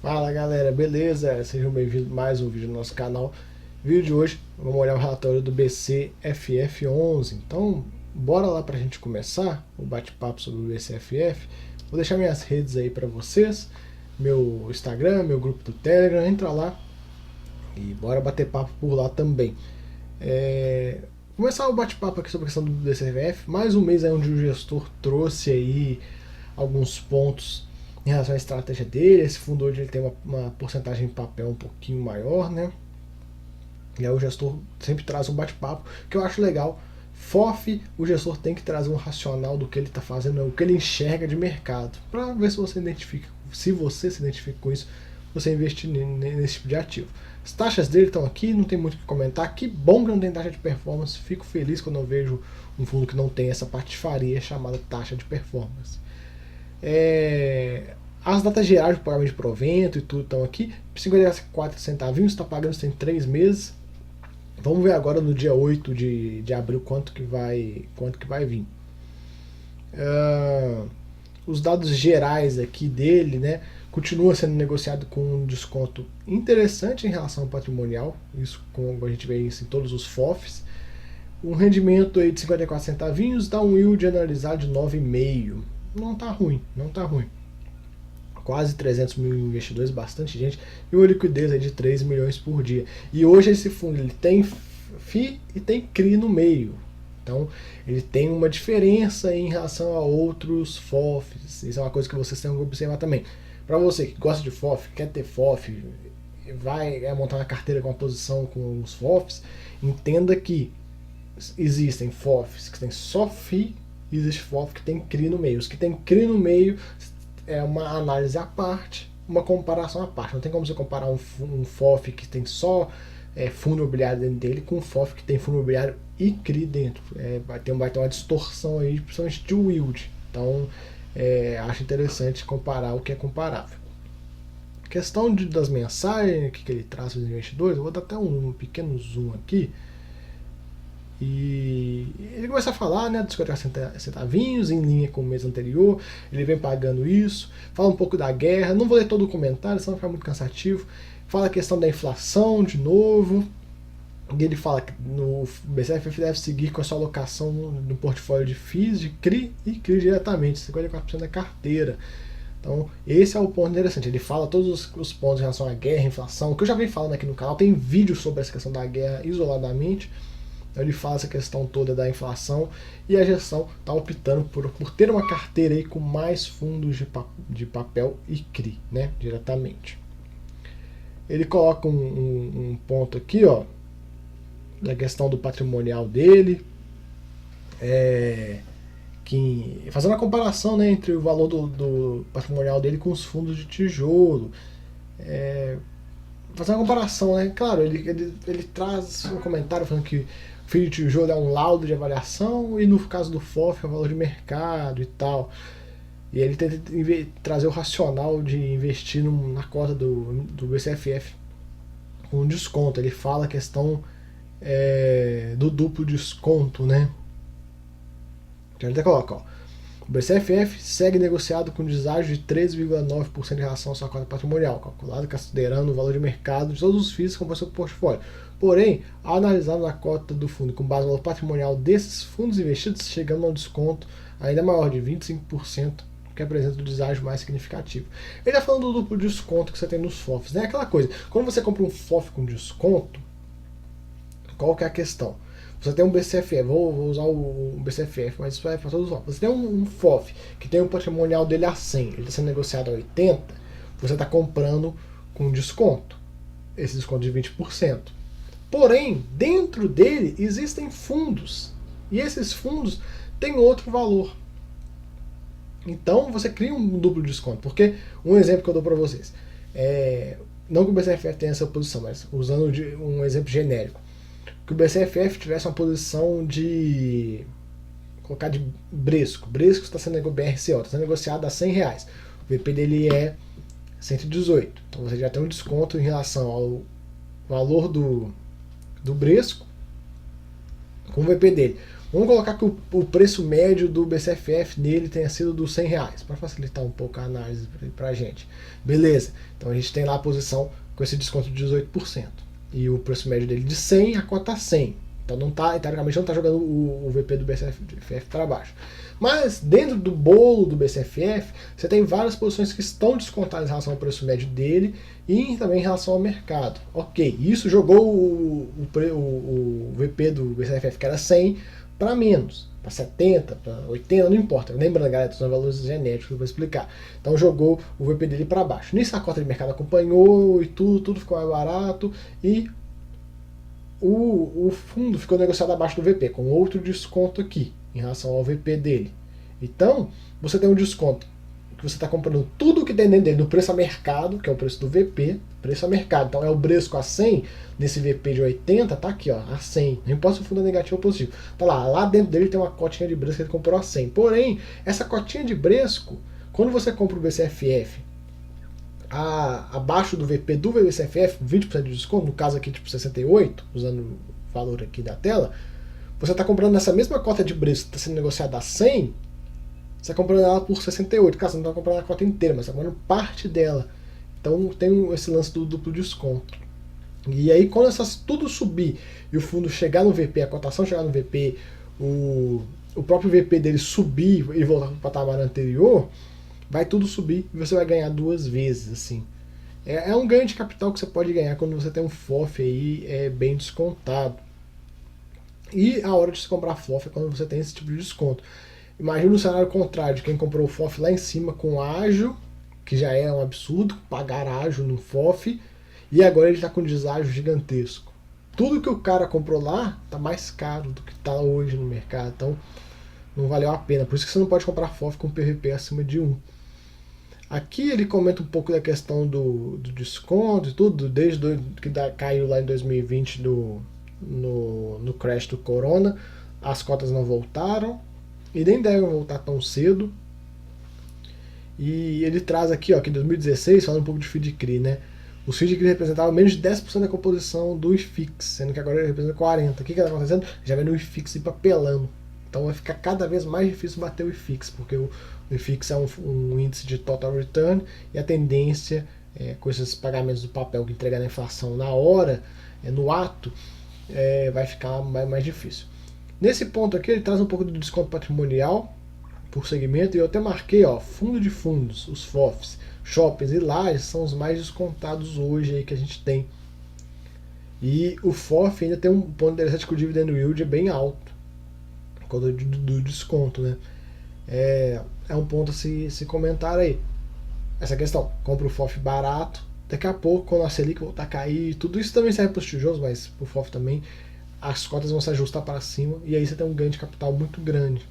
Fala galera, beleza? Sejam bem-vindos a mais um vídeo do nosso canal. Vídeo de hoje, vamos olhar o relatório do BCFF11. Então, bora lá pra gente começar o bate-papo sobre o BCFF. Vou deixar minhas redes aí pra vocês, meu Instagram, meu grupo do Telegram, entra lá e bora bater papo por lá também. Começar o bate-papo aqui sobre a questão do BCFF, mais um mês aí onde o gestor trouxe aí alguns pontos em relação à estratégia dele. Esse fundo hoje ele tem uma porcentagem de papel um pouquinho maior, né? E aí o gestor sempre traz um bate-papo, que eu acho legal. FOF, o gestor tem que trazer um racional do que ele está fazendo, o que ele enxerga de mercado, para ver se você identifica, se você se identifica com isso, você investir nesse tipo de ativo. As taxas dele estão aqui, não tem muito o que comentar. Que bom que não tem taxa de performance. Fico feliz quando eu vejo um fundo que não tem essa patifaria chamada taxa de performance. As datas gerais do pagamento de provento e tudo estão aqui. 54 centavinhos, está pagando isso tem 3 meses. Vamos ver agora no dia 8 de abril quanto que vai vir. Os dados gerais aqui dele, né, continua sendo negociado com um desconto interessante em relação ao patrimonial, isso como a gente vê isso em todos os FOFs. Um rendimento aí de 54 centavinhos dá um yield analisado de 9,5. Não tá ruim, não tá ruim. Quase 300 mil investidores, bastante gente, e uma liquidez aí de 3 milhões por dia. E hoje esse fundo ele tem FI e tem CRI no meio. Então ele tem uma diferença em relação a outros FOFs. Isso é uma coisa que vocês têm que observar também. Para você que gosta de FOF, quer ter FOF, vai montar uma carteira com uma posição com os FOFs, entenda que existem FOFs que tem só FI e existe FOF que tem CRI no meio. Os que tem CRI no meio é uma análise à parte, uma comparação à parte. Não tem como você comparar um FOF que tem só fundo imobiliário dentro dele com um FOF que tem fundo imobiliário e CRI dentro. Vai ter uma distorção aí, principalmente de yield. Então, acho interessante comparar o que é comparável. Questão das mensagens que ele traz para os investidores, eu vou dar até um pequeno zoom aqui. E ele começa a falar, né, dos 50 centavinhos, em linha com o mês anterior, ele vem pagando isso, fala um pouco da guerra, não vou ler todo o comentário, senão vai ficar muito cansativo, fala a questão da inflação de novo, e ele fala que no BCFF deve seguir com a sua alocação no portfólio de FIIs, de CRI e CRI diretamente, 54% da carteira. Então, esse é o ponto interessante. Ele fala todos os pontos em relação à guerra, inflação, que eu já venho falando aqui no canal, tem vídeo sobre essa questão da guerra isoladamente. Ele fala essa questão toda da inflação e a gestão está optando por ter uma carteira aí com mais fundos de papel e CRI, né, diretamente. Ele coloca um ponto aqui, ó, da questão do patrimonial dele, fazendo a comparação, né, entre o valor do patrimonial dele com os fundos de tijolo. Fazendo uma comparação, né? Claro, ele traz um comentário falando que o FII de tijolo é um laudo de avaliação e no caso do FOF é o valor de mercado e tal. E ele tenta trazer o racional de investir na cota do BCFF com desconto. Ele fala a questão do duplo desconto, né? Então ele até coloca, ó. O BCFF segue negociado com deságio de 13,9% em relação à sua cota patrimonial, calculado considerando o valor de mercado de todos os FIIs que compõem seu portfólio. Porém, ao analisar a cota do fundo com base no valor patrimonial desses fundos investidos, chegamos a um desconto ainda maior de 25%, que apresenta o deságio mais significativo. Ele está falando do duplo desconto que você tem nos FOFs, né? Aquela coisa, quando você compra um FOF com desconto, qual que é a questão? Você tem um BCFF, vou usar o BCFF, mas isso é para todos os FOF. Você tem um FOF que tem um patrimonial dele a 100, ele está sendo negociado a 80, você está comprando com desconto, esse desconto de 20%. Porém, dentro dele existem fundos, e esses fundos têm outro valor. Então você cria um duplo desconto, porque um exemplo que eu dou para vocês, não que o BCFF tenha essa posição, mas usando um exemplo genérico, que o BCFF tivesse uma posição de colocar de Bresco está sendo BRCO, está sendo negociado a R$100, o VP dele é 118, então você já tem um desconto em relação ao valor do Bresco com o VP dele. Vamos colocar que o preço médio do BCFF nele tenha sido dos R$100, para facilitar um pouco a análise para a gente. Beleza, então a gente tem lá a posição com esse desconto de 18%. E o preço médio dele de 100, a cota 100. Então não tá, teoricamente não está jogando o VP do BCFF para baixo. Mas dentro do bolo do BCFF, você tem várias posições que estão descontadas em relação ao preço médio dele e também em relação ao mercado. Ok, isso jogou o VP do BCFF, que era 100, para menos, para 70, para 80, não importa. Lembrando, galera, são valores genéticos que eu vou explicar. Então jogou o VP dele para baixo. Nisso a cota de mercado acompanhou e tudo ficou mais barato e o fundo ficou negociado abaixo do VP, com outro desconto aqui, em relação ao VP dele. Então, você tem um desconto que você está comprando tudo que tem dentro dele no preço a mercado, que é o preço do VP, preço a mercado. Então é o Bresco a 100, nesse VP de 80, tá aqui, ó, a 100. Não importa se o fundo é negativo ou positivo. Tá lá dentro dele tem uma cotinha de Bresco que ele comprou a 100. Porém, essa cotinha de Bresco, quando você compra o BCFF abaixo do VP do BCFF, 20% de desconto, no caso aqui tipo 68, usando o valor aqui da tela, você está comprando nessa mesma cota de Bresco que está sendo negociada a 100, você está comprando ela por 68. Cara, você não está comprando a cota inteira, mas está comprando parte dela. Então tem esse lance do duplo desconto. E aí quando essas tudo subir e o fundo chegar no VP, a cotação chegar no VP, o próprio VP dele subir e voltar para o patamar anterior, vai tudo subir e você vai ganhar duas vezes, assim. É um ganho de capital que você pode ganhar quando você tem um FOF aí bem descontado. E a hora de se comprar FOF é quando você tem esse tipo de desconto. Imagina o cenário contrário, de quem comprou o FOF lá em cima com ágio, que já é um absurdo, pagar ágio no FOF, e agora ele está com um deságio gigantesco. Tudo que o cara comprou lá está mais caro do que está hoje no mercado, então não valeu a pena. Por isso que você não pode comprar FOF com PVP acima de 1. Aqui ele comenta um pouco da questão do desconto e tudo, desde que caiu lá em 2020 no crash do Corona, as cotas não voltaram e nem devem voltar tão cedo. E ele traz aqui, ó, que em 2016, falando um pouco de FII CRI, né? Os FII CRI representavam menos de 10% da composição do IFIX, sendo que agora ele representa 40%. O que está acontecendo? Já vem no IFIX e papelando. Então vai ficar cada vez mais difícil bater o IFIX, porque o IFIX é um índice de total return e a tendência, com esses pagamentos do papel que entrega na inflação na hora, no ato, vai ficar mais difícil. Nesse ponto aqui ele traz um pouco do desconto patrimonial por segmento, e eu até marquei, ó, fundo de fundos, os FOFs, shoppings e lajes são os mais descontados hoje aí que a gente tem. E o FOF ainda tem um ponto interessante que o dividend yield é bem alto, por causa do desconto, né? É um ponto a se comentar aí. Essa questão, compra o FOF barato, daqui a pouco, quando a Selic voltar a cair, tudo isso também serve para os tijolos, mas para o FOF também, as cotas vão se ajustar para cima, e aí você tem um ganho de capital muito grande.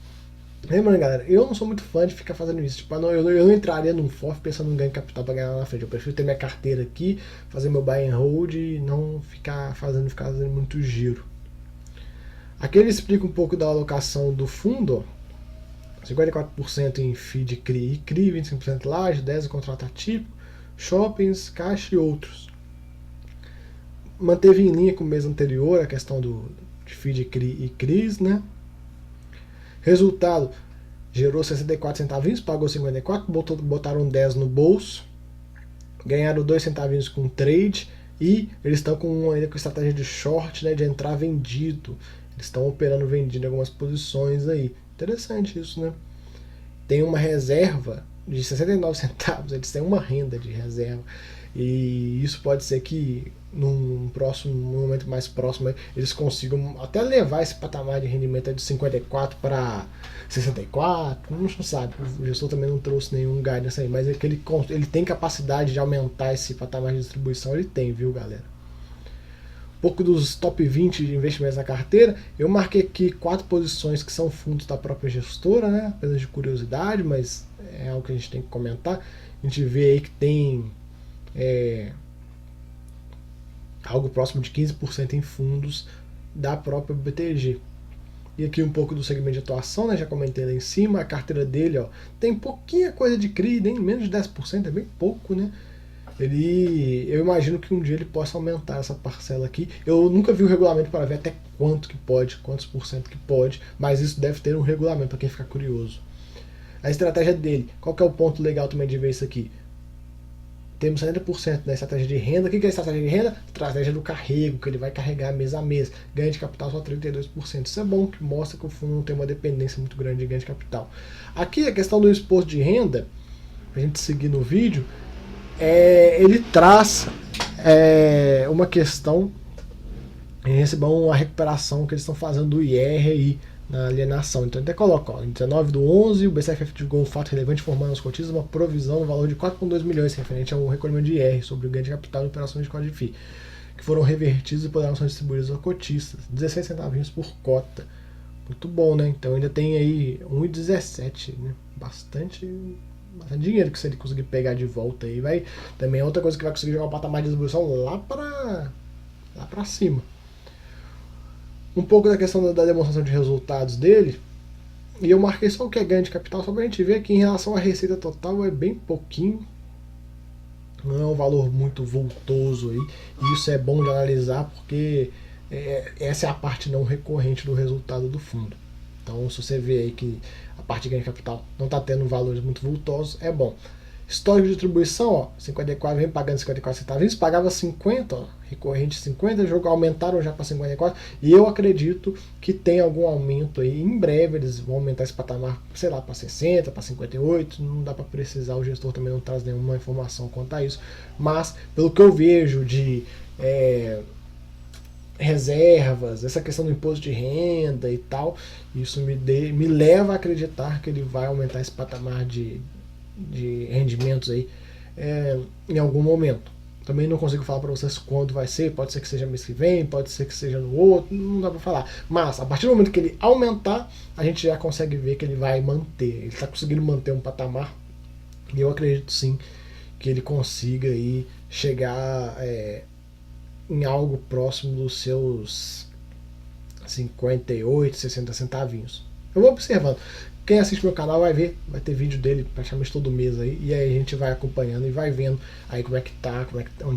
Lembrando, galera, eu não sou muito fã de ficar fazendo isso. Tipo, eu não entraria num FOF pensando em ganho de capital para ganhar lá na frente. Eu prefiro ter minha carteira aqui, fazer meu buy and hold e não ficar fazendo muito giro. Aqui ele explica um pouco da alocação do fundo, ó. 54% em FII de CRI e CRI, 25% laje, 10% em contrato atípico, shoppings, caixa e outros. Manteve em linha com o mês anterior a questão de FII de CRI e CRIs, né? Resultado, gerou 64 centavinhos, pagou 54, botaram 10 no bolso, ganharam 2 centavinhos com trade e eles estão ainda com estratégia de short, né, de entrar vendido. Eles estão operando vendido em algumas posições aí. Interessante isso, né? Tem uma reserva de 69 centavos, eles têm uma renda de reserva. E isso pode ser que num momento mais próximo eles consigam até levar esse patamar de rendimento de 54 para 64, não sabe, o gestor também não trouxe nenhum guidance aí, mas é que ele tem capacidade de aumentar esse patamar de distribuição, ele tem, viu, galera? Um pouco dos top 20 de investimentos na carteira, eu marquei aqui 4 posições que são fundos da própria gestora, né? Apenas de curiosidade, mas é algo que a gente tem que comentar. A gente vê aí que tem algo próximo de 15% em fundos da própria BTG. E aqui um pouco do segmento de atuação, né? Já comentei lá em cima, a carteira dele, ó, tem pouquinha coisa de CRI, nem menos de 10%, é bem pouco, né? eu imagino que um dia ele possa aumentar essa parcela aqui. Eu nunca vi o regulamento para ver até quanto que pode, quantos por cento que pode, mas isso deve ter um regulamento para quem ficar curioso. A estratégia dele, qual que é o ponto legal também de ver isso aqui? Temos 70% da estratégia de renda. O que é a estratégia de renda? Estratégia do carrego, que ele vai carregar mês a mês. Ganho de capital só 32%. Isso é bom, que mostra que o fundo não tem uma dependência muito grande de ganho de capital. Aqui a questão do exposto de renda, para a gente seguir no vídeo, ele traz uma questão em receber uma recuperação que eles estão fazendo do IR aí na alienação. Então ele até coloca, ó, em 19/11, o BCFF divulgou um fato relevante informando aos cotistas uma provisão no valor de 4,2 milhões referente ao recolhimento de IR sobre o ganho de capital e operações de código de FII, que foram revertidos e poderão ser distribuídos aos cotistas, 16 centavinhos por cota. Muito bom, né? Então ainda tem aí 1,17, né? Bastante dinheiro que se ele conseguir pegar de volta aí, vai. Também é outra coisa que vai conseguir jogar o patamar de distribuição lá para cima. Um pouco da questão da demonstração de resultados dele, e eu marquei só o que é ganho de capital, só pra gente ver que em relação à receita total é bem pouquinho, não é um valor muito vultoso aí, e isso é bom de analisar porque essa é a parte não recorrente do resultado do fundo. Então, se você vê aí que a parte de ganho de capital não está tendo valores muito vultosos, é bom. Histórico de distribuição, ó, 54 vem pagando 54 centavos, pagava 50, ó, recorrente 50, jogo aumentaram já para 54, e eu acredito que tem algum aumento aí, em breve eles vão aumentar esse patamar, sei lá, para 60, para 58, não dá para precisar, o gestor também não traz nenhuma informação quanto a isso, mas pelo que eu vejo de reservas, essa questão do imposto de renda e tal, isso me leva a acreditar que ele vai aumentar esse patamar de rendimentos aí em algum momento. Também não consigo falar para vocês quando vai ser, pode ser que seja mês que vem, pode ser que seja no outro, não dá para falar. Mas a partir do momento que ele aumentar, a gente já consegue ver que ele vai manter, ele está conseguindo manter um patamar, e eu acredito sim que ele consiga aí chegar em algo próximo dos seus 58, 60 centavinhos. Eu vou observando. Quem assiste meu canal vai ver, vai ter vídeo dele praticamente todo mês aí, e aí a gente vai acompanhando e vai vendo aí como é que tá,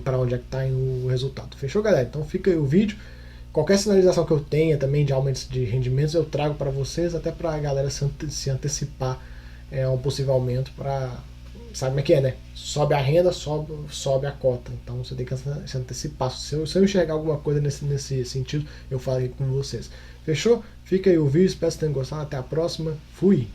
para onde é que tá indo o resultado. Fechou, galera? Então fica aí o vídeo. Qualquer sinalização que eu tenha também de aumentos de rendimentos eu trago para vocês, até para a galera se antecipar a um possível aumento, para sabe como é que é, né? Sobe a renda, sobe a cota. Então você tem que se antecipar. Se eu enxergar alguma coisa nesse sentido, eu falo aqui com vocês. Fechou? Fica aí o vídeo, espero que vocês tenham gostado. Até a próxima. Fui!